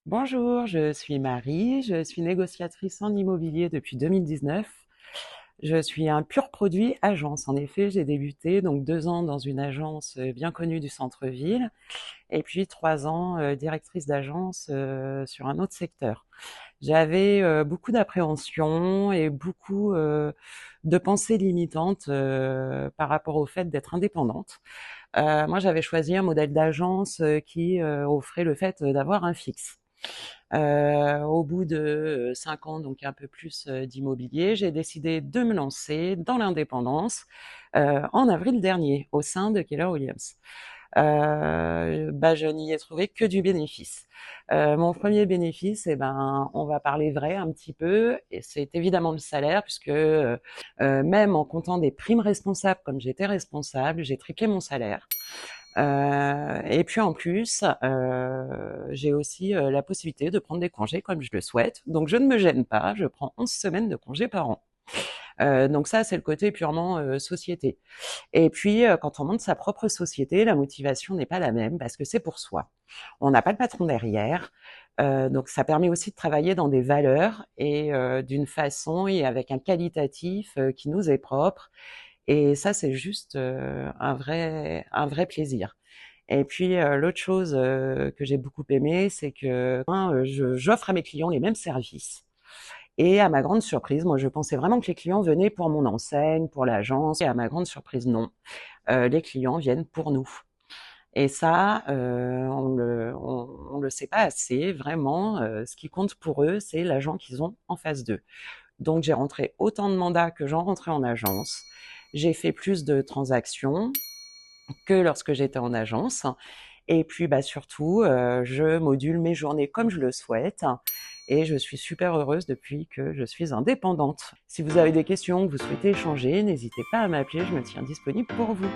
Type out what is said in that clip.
Bonjour, je suis Marie, je suis négociatrice en immobilier depuis 2019. Je suis un pur produit agence. En effet, j'ai débuté donc 2 ans dans une agence bien connue du centre-ville et puis 3 ans directrice d'agence sur un autre secteur. J'avais beaucoup d'appréhension et beaucoup de pensées limitantes par rapport au fait d'être indépendante. Moi, j'avais choisi un modèle d'agence qui offrait le fait d'avoir un fixe. Au bout de 5 ans, donc un peu plus d'immobilier, j'ai décidé de me lancer dans l'indépendance en avril dernier au sein de Keller Williams. Je n'y ai trouvé que du bénéfice. Mon premier bénéfice, eh ben, on va parler vrai un petit peu, et c'est évidemment le salaire, puisque même en comptant des primes responsables, comme j'étais responsable, j'ai triplé mon salaire. Et puis en plus, j'ai aussi la possibilité de prendre des congés comme je le souhaite. Donc je ne me gêne pas, je prends 11 semaines de congés par an. Donc ça, c'est le côté purement société. Et puis, quand on monte sa propre société, la motivation n'est pas la même parce que c'est pour soi. On n'a pas le patron derrière. Donc ça permet aussi de travailler dans des valeurs et d'une façon et avec un qualitatif qui nous est propre. Et ça, c'est juste un vrai plaisir. Et puis l'autre chose que j'ai beaucoup aimé, c'est que j'offre à mes clients les mêmes services. Et à ma grande surprise, moi je pensais vraiment que les clients venaient pour mon enseigne, pour l'agence. Et à ma grande surprise, non. Les clients viennent pour nous. Et ça, on le sait pas assez, vraiment. Ce qui compte pour eux, c'est l'agent qu'ils ont en face d'eux. Donc j'ai rentré autant de mandats que j'en rentrais en agence. J'ai fait plus de transactions que lorsque j'étais en agence. Et puis surtout, je module mes journées comme je le souhaite. Et je suis super heureuse depuis que je suis indépendante. Si vous avez des questions, que vous souhaitez échanger, n'hésitez pas à m'appeler, je me tiens disponible pour vous.